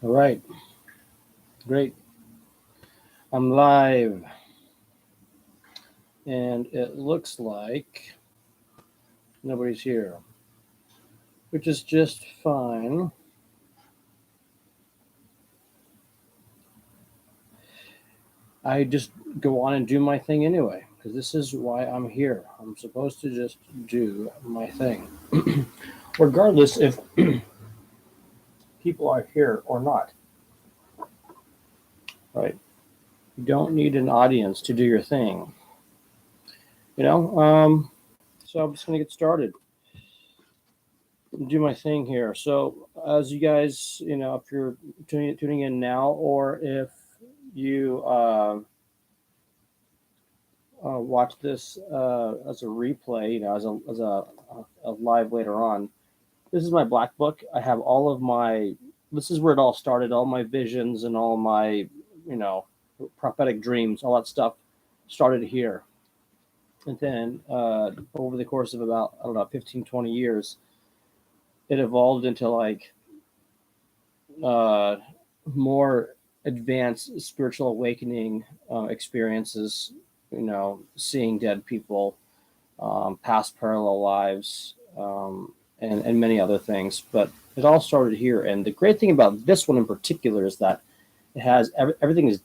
All right, great. I'm live, and it looks like nobody's here, which is just fine. I just go on and do my thing anyway, because this is why I'm here. I'm supposed to just do my thing, regardless if people are here or not, right? You don't need an audience to do your thing, you know? So I'm just going to get started. Do my thing here. So, as you guys, if you're tuning in now, or if you watch this as a replay, as a live later on, this is my black book. I have all of my. This is where it all started. All my visions and all my, you know, prophetic dreams, all that stuff started here. And then over the course of about, I don't know, 15, 20 years, it evolved into like uh, more advanced spiritual awakening experiences, seeing dead people, past parallel lives, and many other things. But it all started here. And the great thing about this one in particular is that it has everything is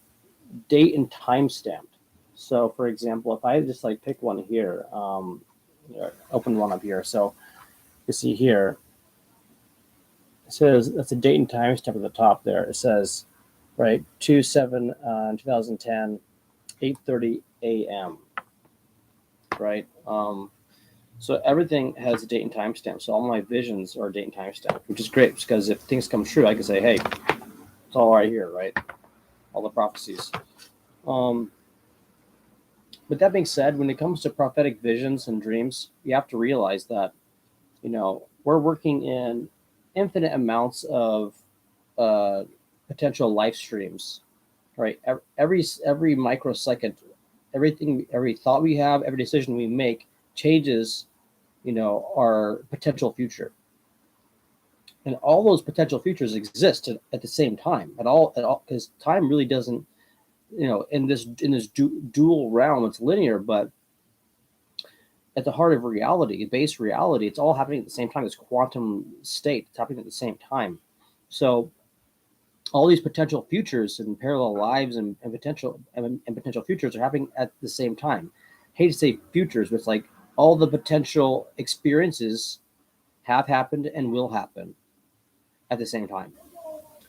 date and time stamped. So, for example, if I just like pick one here, open one up here. So you see here, it says that's a date and time stamp at the top there. It says, right, 2/7 2010, 8:30 a.m. Right. So everything has a date and time stamp. So all my visions are date and time stamp, which is great because if things come true, I can say, hey, it's all right here, right? All the prophecies. But that being said, when it comes to prophetic visions and dreams, you have to realize that, we're working in infinite amounts of uh, potential life streams, right? Every microsecond, every thought we have, every decision we make changes, our potential future, and all those potential futures exist at the same time, because time really doesn't, in this dual realm, it's linear, but at the heart of reality, base reality, it's all happening at the same time. This quantum state, it's happening at the same time. So all these potential futures and parallel lives and potential futures are happening at the same time. I hate to say futures, but it's like all the potential experiences have happened and will happen at the same time.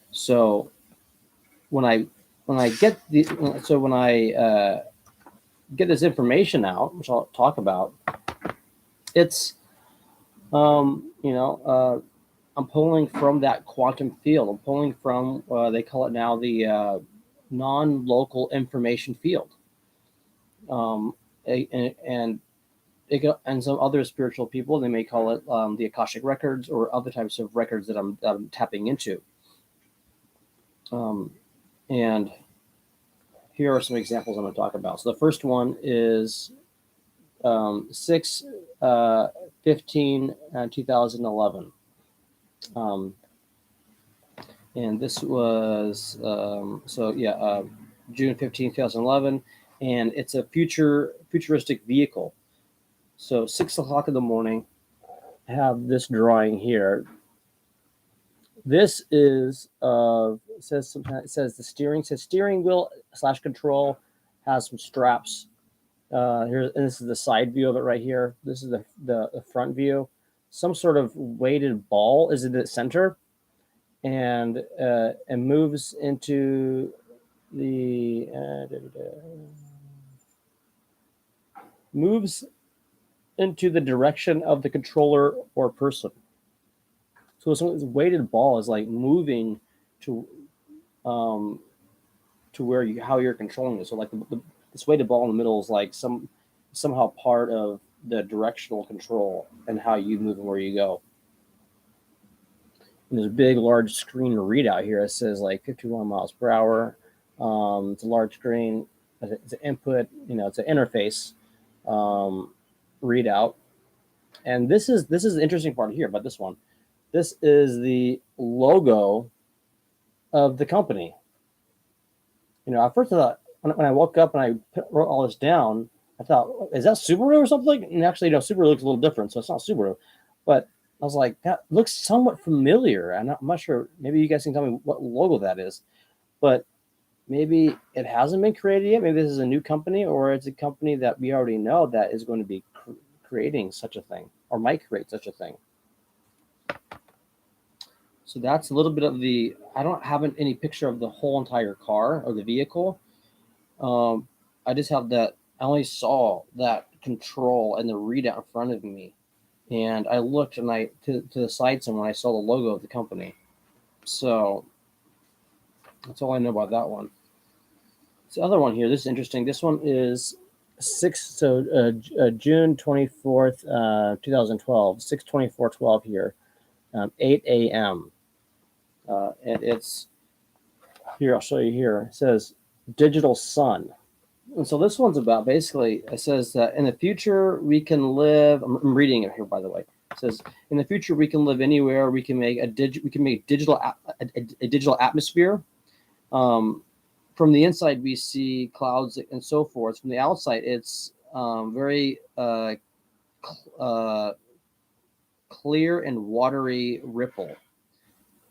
So when I when I get the so when I get this information out, which I'll talk about, it's I'm pulling from that quantum field. I'm pulling from they call it now the non-local information field, and and some other spiritual people, they may call it the Akashic records or other types of records that I'm tapping into. And here are some examples I'm going to talk about. So the first one is 6 15 2011. And this was June 15th, 2011, and it's a futuristic vehicle. So 6 o'clock in the morning, I have this drawing here. This is it says the steering wheel / control has some straps. Here, and this is the side view of it right here. This is the front view. Some sort of weighted ball is in the center, and it moves into the moves into the direction of the controller or person. So this weighted ball is like moving to where how you're controlling it. So like this weighted ball in the middle is like somehow part of the directional control and how you move and where you go. And there's a big, large screen readout here. It says like 51 miles per hour. It's a large screen. It's an input. It's an interface readout. And this is the interesting part here about this one. This is the logo of the company. At first I thought, when I woke up and I wrote all this down, I thought, is that Subaru or something? And actually, Subaru looks a little different, so it's not Subaru. But I was like, that looks somewhat familiar. I'm not sure. Maybe you guys can tell me what logo that is. But maybe it hasn't been created yet. Maybe this is a new company, or it's a company that we already know that is going to be creating such a thing, or might create such a thing. So that's a little bit of the. I don't have any picture of the whole entire car or the vehicle. I just have that. I only saw that control and the readout in front of me, and I looked and to the sides and when I saw the logo of the company. So that's all I know about that one. The other one here, this is interesting. This one is June 24th, 2012, 6/24/12 here, 8 a.m. And it's here. I'll show you here. It says digital sun. And so this one's about basically, it says that in the future we can live. I'm reading it here, by the way. It says in the future we can live anywhere. We can make a digital atmosphere. From the inside, we see clouds and so forth. From the outside, it's very clear and watery ripple.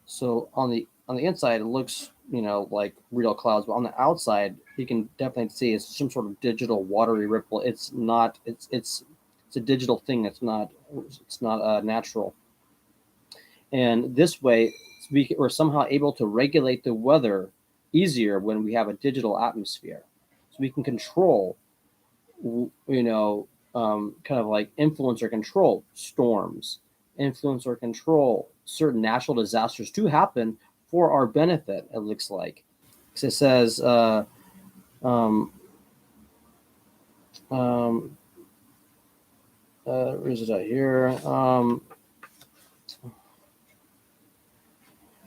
So on the inside, it looks like real clouds, but on the outside, you can definitely see it's some sort of digital watery ripple. It's not. It's a digital thing. It's not natural. And this way, we're somehow able to regulate the weather easier when we have a digital atmosphere. So we can control, kind of like influence or control storms, influence or control certain natural disasters to happen for our benefit, it looks like. It says, where is it at here?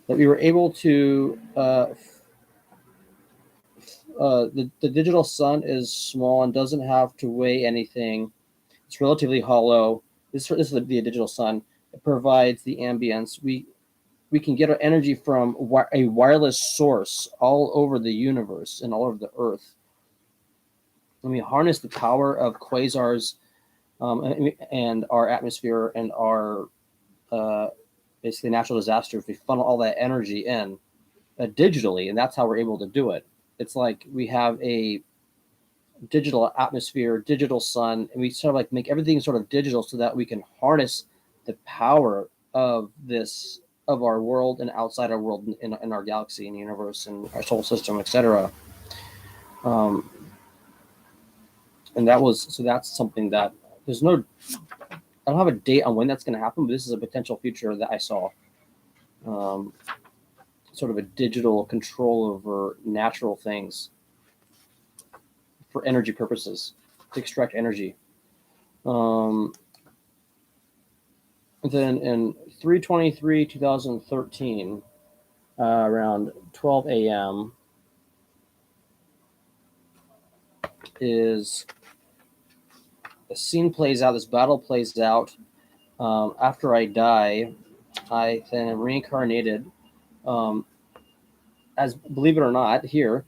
That we were able to the digital sun is small and doesn't have to weigh anything. It's relatively hollow. This is the digital sun. It provides the ambience. We can get our energy from a wireless source all over the universe and all over the Earth. And we harness the power of quasars and our atmosphere and our basically natural disasters. We funnel all that energy in digitally, and that's how we're able to do it. It's like we have a digital atmosphere, digital sun, and we sort of like make everything sort of digital so that we can harness the power of our world and outside our world in our galaxy and universe and our solar system, etc. And that's something that I don't have a date on when that's going to happen, but this is a potential future that I saw. Sort of a digital control over natural things for energy purposes, to extract energy. And then in 3/23/2013, around 12 a.m., is the scene plays out. This battle plays out. After I die, I then am reincarnated, as, believe it or not, here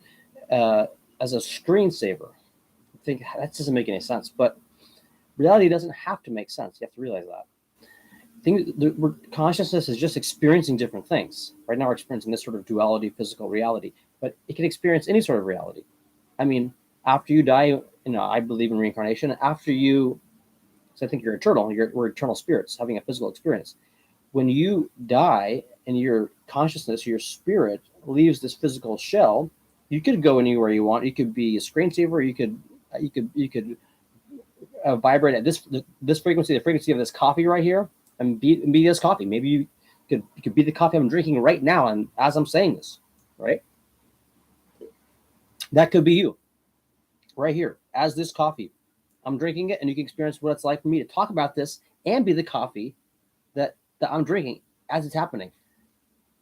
as a screensaver. I think that doesn't make any sense, but reality doesn't have to make sense. You have to realize that. Consciousness is just experiencing different things. Right now, we're experiencing this sort of duality, physical reality, but it can experience any sort of reality. I mean, after you die, I believe in reincarnation. After you, because I think you're eternal, we're eternal spirits having a physical experience. When you die and your consciousness, your spirit leaves this physical shell, you could go anywhere you want. You could be a screensaver. You could vibrate at this frequency, the frequency of this coffee right here, and be this coffee. Maybe you could be the coffee I'm drinking right now, and as I'm saying this, right? That could be you, right here, as this coffee. I'm drinking it, and you can experience what it's like for me to talk about this and be the coffee that I'm drinking as it's happening.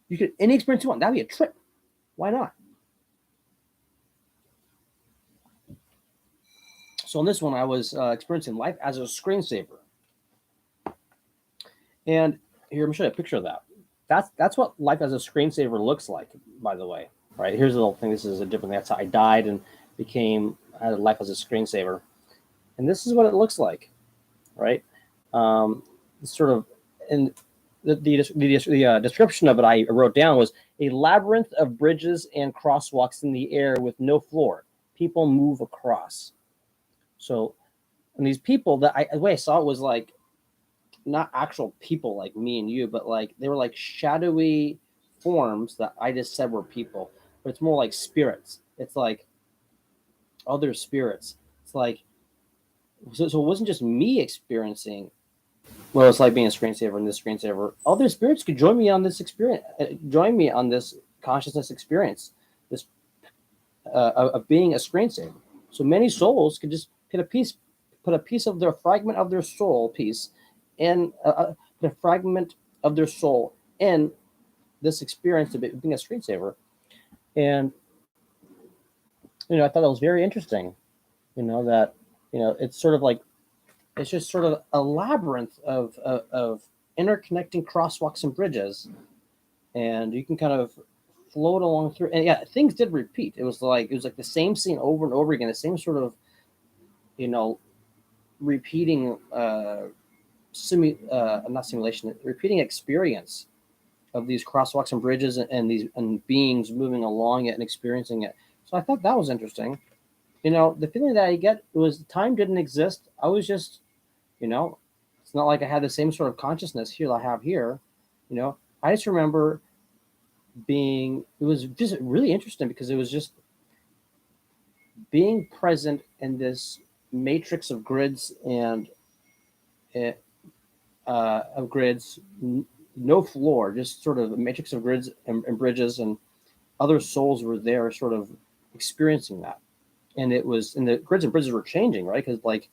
You could any experience you want. That'd be a trip. Why not? So in this one, I was experiencing life as a screensaver. And here, let me show you a picture of that. That's what life as a screensaver looks like. by the way. Right? Here's the little thing. This is a different thing. That's how I died and had a life as a screensaver. And this is what it looks like, right? Um, sort of, and the description of it I wrote down was a labyrinth of bridges and crosswalks in the air with no floor. People move across. So, and these people the way I saw it was like not actual people like me and you, but like they were like shadowy forms that I just said were people, but it's more like spirits. It's like other spirits. It's like so it wasn't just me experiencing what it's like being a screensaver in this screensaver. Other spirits could join me on this experience, join me on this consciousness experience, this of being a screensaver. So many souls could just put a piece of their fragment of their soul piece, in put a fragment of their soul in this experience of being a screensaver, and I thought that was very interesting. That it's sort of like it's just sort of a labyrinth of interconnecting crosswalks and bridges, and you can kind of float along through. And yeah, things did repeat. It was like the same scene over and over again, the same sort of repeating not simulation, repeating experience of these crosswalks and bridges and beings moving along it and experiencing it. So I thought that was interesting. The feeling that I get was time didn't exist. I was just, it's not like I had the same sort of consciousness here that I have here. I just remember it was just really interesting because it was just being present in this matrix of grids and no floor, just sort of a matrix of grids and bridges, and other souls were there, sort of experiencing that. And the grids and bridges were changing, right? Because like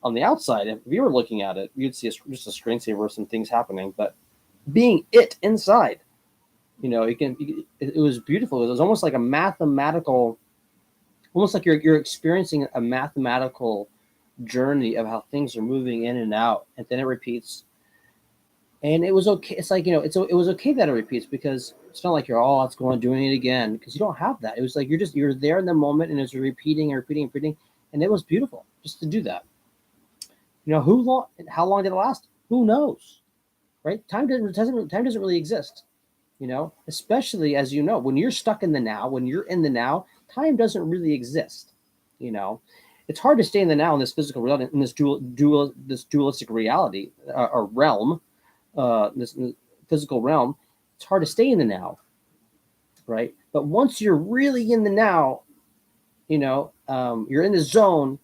on the outside, if you were looking at it, you'd see just a screensaver, some things happening, but being it inside, it was beautiful. It was almost like a mathematical, almost like you're experiencing a mathematical journey of how things are moving in and out, and then it repeats. And it was okay. It's like, it was okay that it repeats, because it's not like it's going doing it again, because you don't have that. It was like you're there in the moment, and it's repeating and repeating and repeating, and it was beautiful just to do that. How long did it last? Who knows, right? Time doesn't really exist, especially as when you're stuck in the now, when you're in the now, time doesn't really exist. It's hard to stay in the now in this physical reality, in this dualistic reality or realm, this physical realm. It's hard to stay in the now, right? But once you're really in the now, you're in the zone.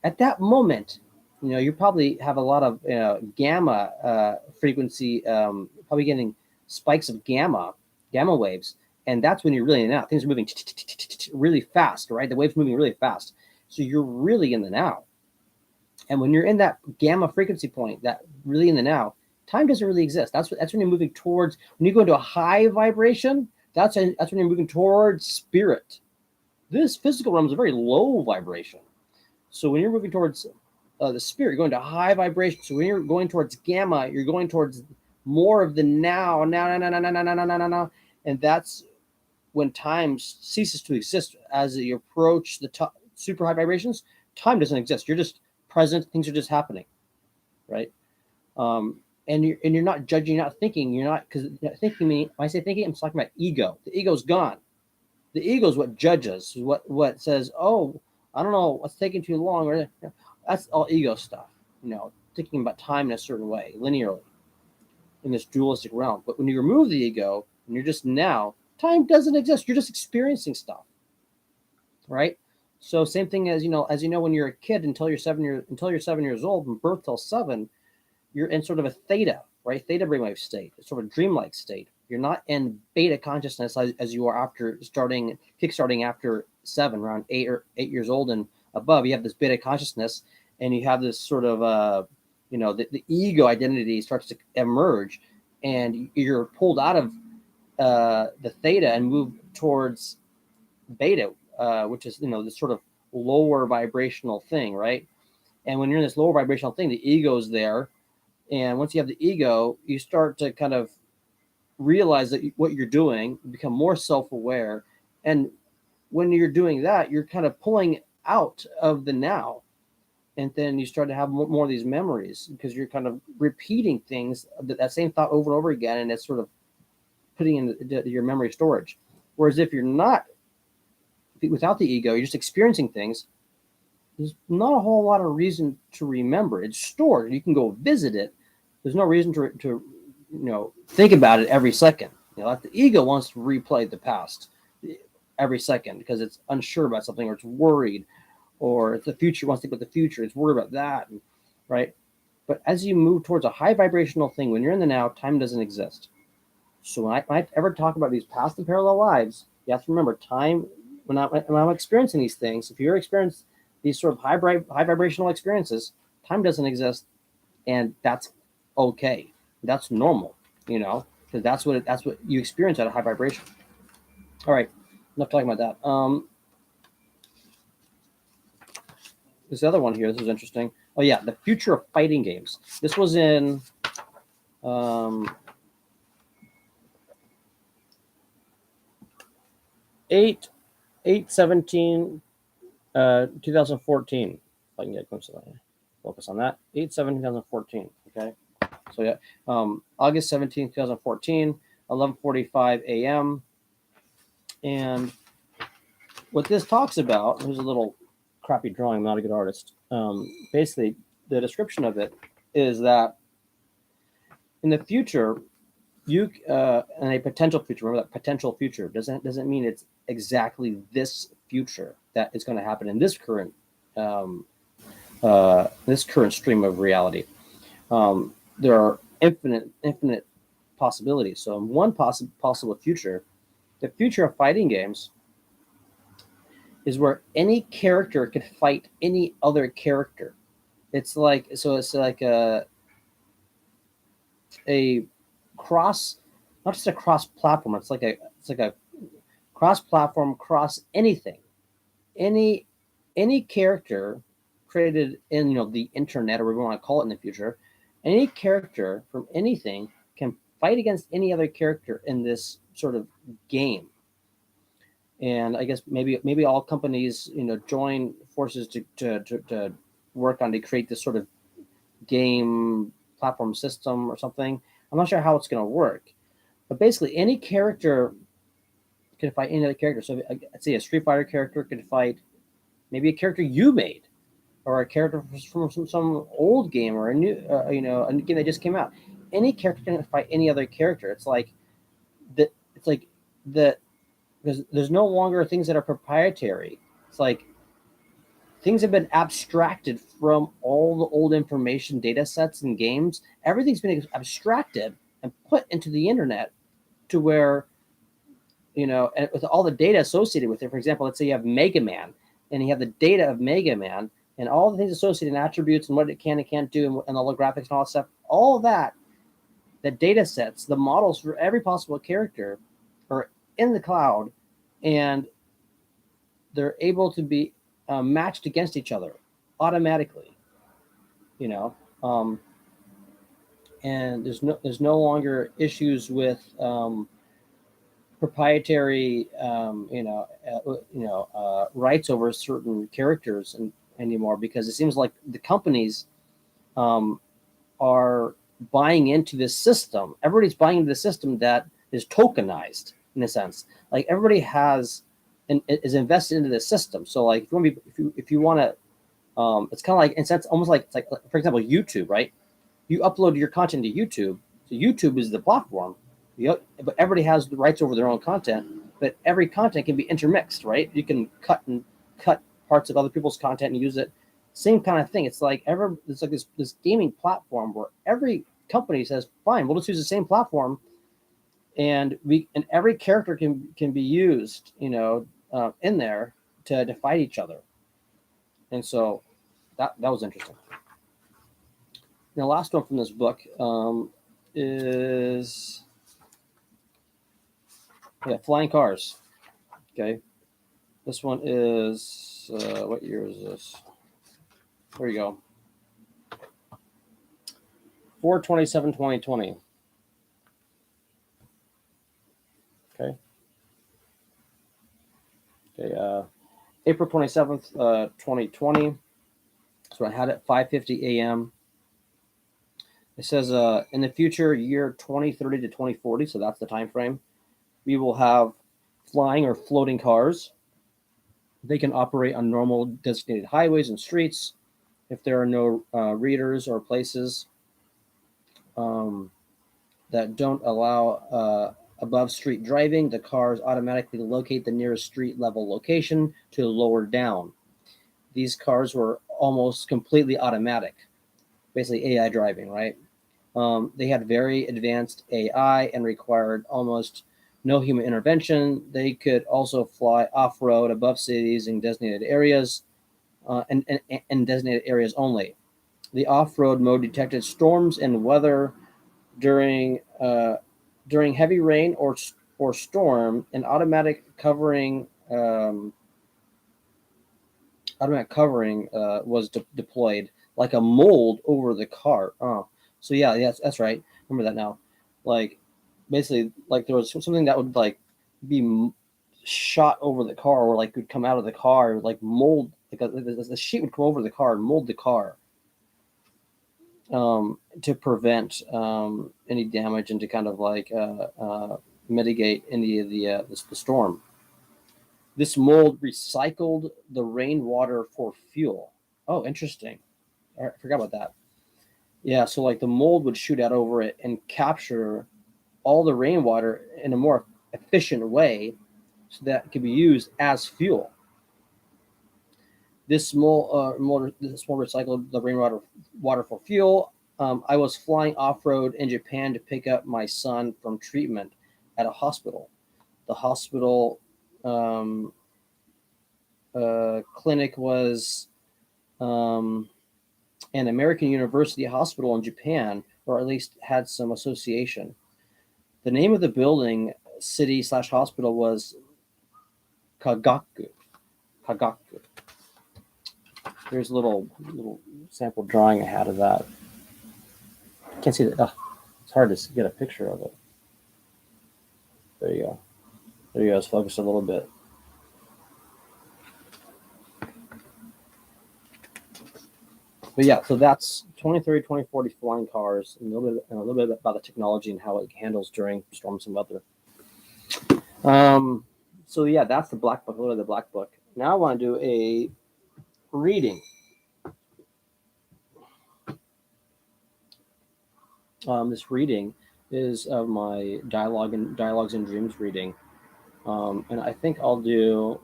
At that moment, you probably have a lot of gamma frequency, probably getting spikes of gamma waves, and that's when you're really in the now. Things are moving really fast, right? The waves moving really fast, so you're really in the now. And when you're in that gamma frequency point, that really in the now, time doesn't really exist. That's when you're moving towards. When you go into a high vibration, that's when you're moving towards spirit. This physical realm is a very low vibration. So when you're moving towards the spirit, you're going to high vibration. So when you're going towards gamma, you're going towards more of the now, and that's when time ceases to exist. As you approach the super high vibrations, time doesn't exist. You're just present. Things are just happening, right? And you're not judging, you're not thinking, because thinking, when I say thinking, I'm talking about ego. The ego's gone. The ego is what judges, what says, oh, I don't know, what's taking too long, or that's all ego stuff. Thinking about time in a certain way, linearly, in this dualistic realm. But when you remove the ego and you're just now, time doesn't exist. You're just experiencing stuff, right? So same thing as when you're a kid until you're 7 years old, from birth till 7, you're in sort of a theta, right? Theta brainwave state. It's sort of a dreamlike state. You're not in beta consciousness as you are after kickstarting after 7, around 8 years old and above. You have this beta consciousness, and you have this sort of the ego identity starts to emerge, and you're pulled out of the theta and move towards beta, which is this sort of lower vibrational thing, right? And when you're in this lower vibrational thing, the ego is there. And once you have the ego, you start to kind of realize that what you're doing, become more self-aware, and when you're doing that, you're kind of pulling out of the now, and then you start to have more of these memories because you're kind of repeating things, that same thought over and over again, and it's sort of putting in your memory storage. Whereas if you're not without the ego, you're just experiencing things. There's not a whole lot of reason to remember. It's stored. You can go visit it. There's no reason to think about it every second. Like the ego wants to replay the past every second because it's unsure about something, or it's worried, or it's the future, wants to think about the future. It's worried about that, right? But as you move towards a high vibrational thing, when you're in the now, time doesn't exist. So when I ever talk about these past and parallel lives, you have to remember time. When I'm experiencing these things, if you're experiencing these sort of high vibrational experiences, time doesn't exist, and that's okay. That's normal, because that's what you experience at a high vibration. All right, enough talking about that. This other one here. This is interesting. Oh yeah, the future of fighting games. This was in 8/17 2014. If I can get a glimpse of that. Focus on that. 8/7/2014. Okay. So yeah, August 17th, 2014, 11:45 a.m. And what this talks about, here's a little crappy drawing. I'm not a good artist. Basically, the description of it is that in the future, in a potential future. Remember that potential future doesn't mean it's exactly this future that is going to happen in this current stream of reality. There are infinite possibilities. So in one possible future, the future of fighting games is where any character could fight any other character. It's like a cross, not just a cross platform. It's like a cross platform, cross anything, any character created in the internet, or whatever we want to call it in the future. Any character from anything can fight against any other character in this sort of game. And I guess maybe all companies join forces to work on to create this sort of game platform system or something. I'm not sure how it's going to work, but basically any character can fight any other character. So let's say a Street Fighter character could fight maybe a character you made, or a character from some old game, or a new a game that just came out. Any character can fight any other character. It's like that. It's like that. There's no longer things that are proprietary. It's like things have been abstracted from all the old information data sets and games. Everything's been abstracted and put into the internet, to where and with all the data associated with it. For example, let's say you have Mega Man, and you have the data of Mega Man and all the things associated, and attributes, and what it can and can't do, and all the graphics and all that stuff. All of that, the data sets, the models for every possible character are in the cloud, and they're able to be matched against each other automatically. You know, and there's no longer issues with proprietary rights over certain characters anymore, because it seems like the companies are buying into this system. Everybody's buying into the system that is tokenized, in a sense. Like everybody has and is invested into the system. So like if you want to it's kind of like, in a sense, almost like, it's like, for example, YouTube, right? You upload your content to YouTube. So YouTube is the platform. But everybody has the rights over their own content. But every content can be intermixed, right? You can cut parts of other people's content and use it. Same kind of thing. It's like this gaming platform where every company says, "Fine, we'll just use the same platform," and every character can be used, in there to fight each other. And so that was interesting. The last one from this book is Flying Cars. Okay, this one is what year is this? There you go. 4/27/2020. Okay. Okay. April 27th, 2020. So I had it 5:50 a.m. It says in the future, year 2030 to 2040, so that's the time frame, we will have flying or floating cars. They can operate on normal designated highways and streets. If there are no readers or places um, that don't allow above street driving, the cars automatically locate the nearest street level location to lower down. These cars were almost completely automatic, basically AI driving, right? They had very advanced AI and required almost no human intervention. They could also fly off road above cities in designated areas and designated areas only. The off road mode detected storms and weather during during heavy rain or storm. An automatic covering was deployed like a mold over the car. Oh, so yeah, that's right. Remember that now. Like basically, like there was something that would like be shot over the car, or like would come out of the car, like mold. Like the sheet would come over the car and mold the car to prevent any damage and to kind of like mitigate any of the storm. This mold recycled the rainwater for fuel. Oh, interesting. I forgot about that. Yeah, so like the mold would shoot out over it and capture all the rainwater in a more efficient way so that it could be used as fuel. This mold recycled the rainwater water for fuel. I was flying off road in Japan to pick up my son from treatment at a hospital. The hospital um, clinic was um, an American university hospital in Japan, or at least had some association. The name of the building, city slash hospital, was Kagaku. Kagaku. Here's a little sample drawing I had of that. Can't see that. It's hard to get a picture of it. There you go. There you go. It's focused a little bit. But yeah, so that's 2030, 2040 flying cars, and a little bit about the technology and how it handles during storms and weather. So yeah, that's the black book. Literally the black book. Now I want to do a reading. This reading is of my dialogues and dreams reading, and I think I'll do.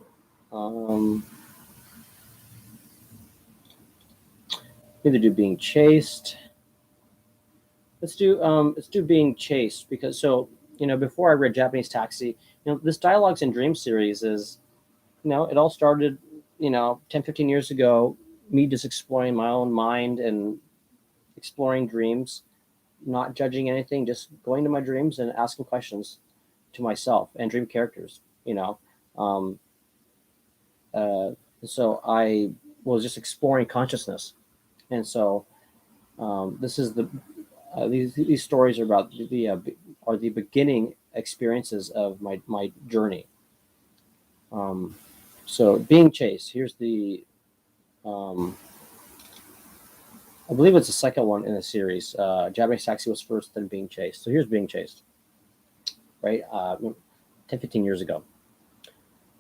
Um, Either do being chased. Let's do being chased, because before I read Japanese Taxi, this dialogues and dreams series is, it all started 10, 15 years ago, me just exploring my own mind and exploring dreams, not judging anything, just going to my dreams and asking questions to myself and dream characters. Um, uh, so I was just exploring consciousness, and so this is these stories are about are the beginning experiences of my journey. Um, so being chased. Here's the um, I believe it's the second one in the series. Japanese Taxi was first, then Being Chased. So here's Being Chased, right? 10, 15 years ago.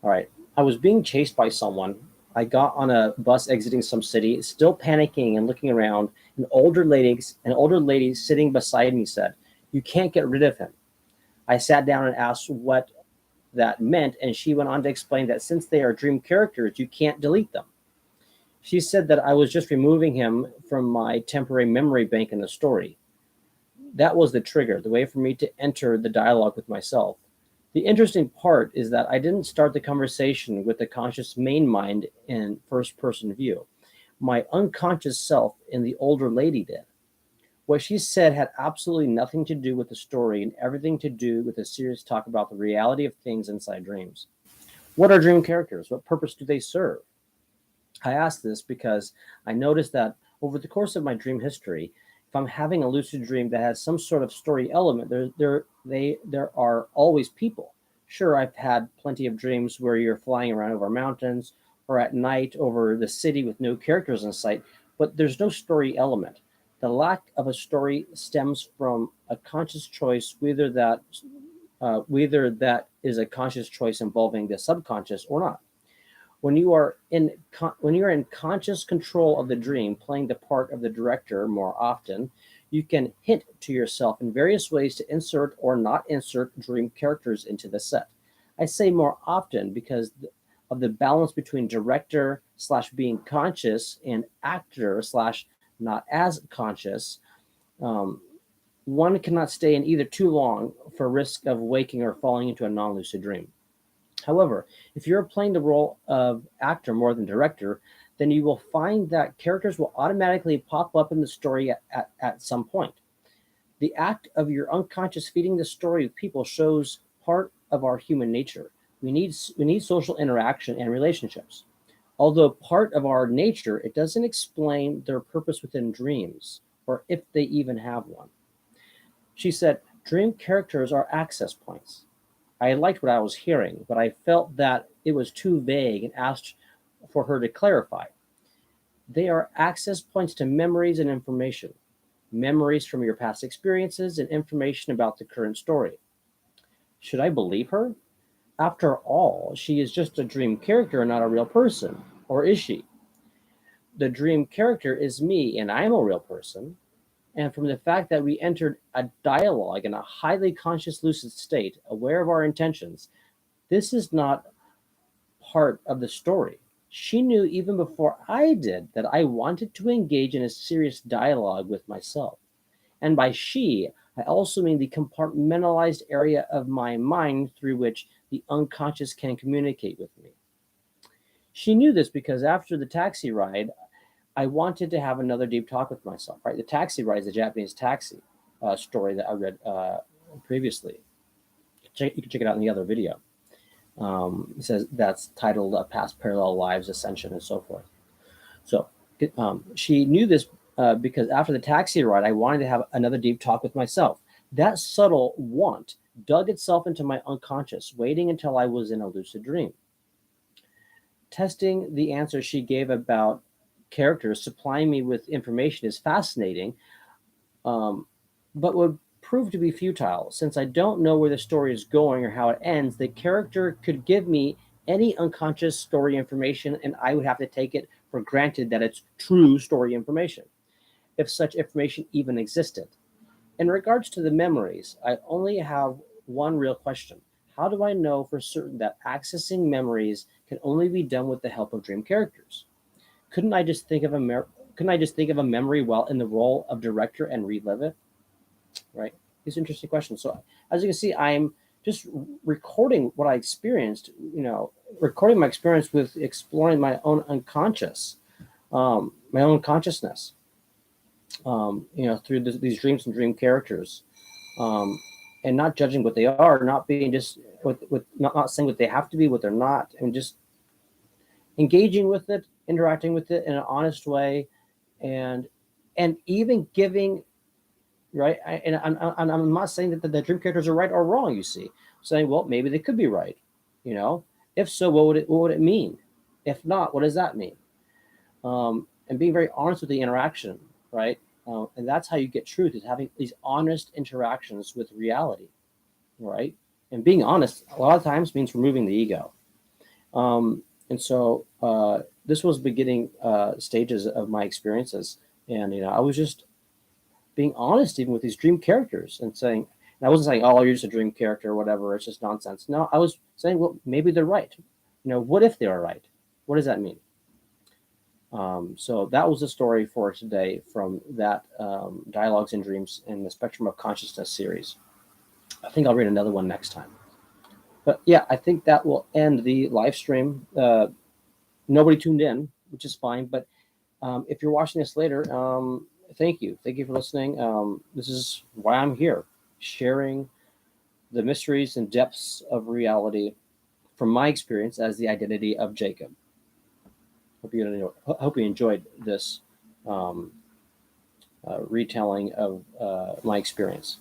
All right. I was being chased by someone. I got on a bus exiting some city, still panicking and looking around. An older lady sitting beside me said, "You can't get rid of him." I sat down and asked what that meant, and she went on to explain that since they are dream characters, you can't delete them. She said that I was just removing him from my temporary memory bank in the story. That was the trigger, the way for me to enter the dialogue with myself. The interesting part is that I didn't start the conversation with the conscious main mind in first person view. My unconscious self in the older lady did. What she said had absolutely nothing to do with the story and everything to do with a serious talk about the reality of things inside dreams. What are dream characters? What purpose do they serve? I ask this because I noticed that over the course of my dream history, if I'm having a lucid dream that has some sort of story element, there are always people, Sure, I've had plenty of dreams where you're flying around over mountains or at night over the city with no characters in sight, but there's no story element. The lack of a story stems from a conscious choice, whether that is a conscious choice involving the subconscious or not. When you are in conscious control of the dream, playing the part of the director more often, you can hint to yourself in various ways to insert or not insert dream characters into the set. I say more often because of the balance between director slash being conscious and actor slash not as conscious. Um, One cannot stay in either too long for risk of waking or falling into a non-lucid dream. However, if you're playing the role of actor more than director, then you will find that characters will automatically pop up in the story at some point. The act of your unconscious feeding the story of people shows part of our human nature. We need social interaction and relationships. Although part of our nature, it doesn't explain their purpose within dreams, or if they even have one. She said, dream characters are access points. I liked what I was hearing, but I felt that it was too vague and asked for her to clarify. They are access points to memories and information, memories from your past experiences and information about the current story. Should I believe her? After all, she is just a dream character and not a real person. Or is she? The dream character is me, and I'm a real person. And from the fact that we entered a dialogue in a highly conscious, lucid state, aware of our intentions, this is not part of the story. She knew even before I did that I wanted to engage in a serious dialogue with myself. And by she, I also mean the compartmentalized area of my mind through which the unconscious can communicate with me. She knew this because after the taxi ride, I wanted to have another deep talk with myself. Right, the taxi ride is a Japanese taxi story that I read previously. You can check it out in the other video. It says that's titled "Past Parallel Lives: Ascension" and so forth. So she knew this because after the taxi ride, I wanted to have another deep talk with myself. That subtle want dug itself into my unconscious, waiting until I was in a lucid dream. Testing the answer she gave about characters supplying me with information is fascinating, um, but would prove to be futile. Since I don't know where the story is going or how it ends, the character could give me any unconscious story information, and I would have to take it for granted that it's true story information, if such information even existed. In regards to the memories, I only have one real question. How do I know for certain that accessing memories can only be done with the help of dream characters? Couldn't I just think of couldn't I just think of a memory while in the role of director and relive it? Right? These are interesting questions. So as you can see, I'm just recording what I experienced. Recording my experience with exploring my own unconscious, my own consciousness. Through these dreams and dream characters, um, and not judging what they are, not being just not saying what they have to be, what they're not, and just engaging with it, interacting with it in an honest way, and even giving right. I'm not saying that the dream characters are right or wrong. You see, I'm saying, well, maybe they could be right. You know, if so, what would it mean? If not, what does that mean? And being very honest with the interaction, right? And that's how you get truth, is having these honest interactions with reality, right? And being honest a lot of times means removing the ego. And so this was beginning stages of my experiences, and I was just being honest even with these dream characters and saying, and I wasn't saying, oh, you're just a dream character or whatever, it's just nonsense. No, I was saying, well, maybe they're right. What if they are right? What does that mean? So that was the story for today from that Dialogues and Dreams in the Spectrum of Consciousness series. I think I'll read another one next time. But yeah, I think that will end the live stream. Nobody tuned in, which is fine. But if you're watching this later, thank you. Thank you for listening. This is why I'm here, sharing the mysteries and depths of reality from my experience as the identity of Jacob. Hope you enjoyed this retelling of my experience.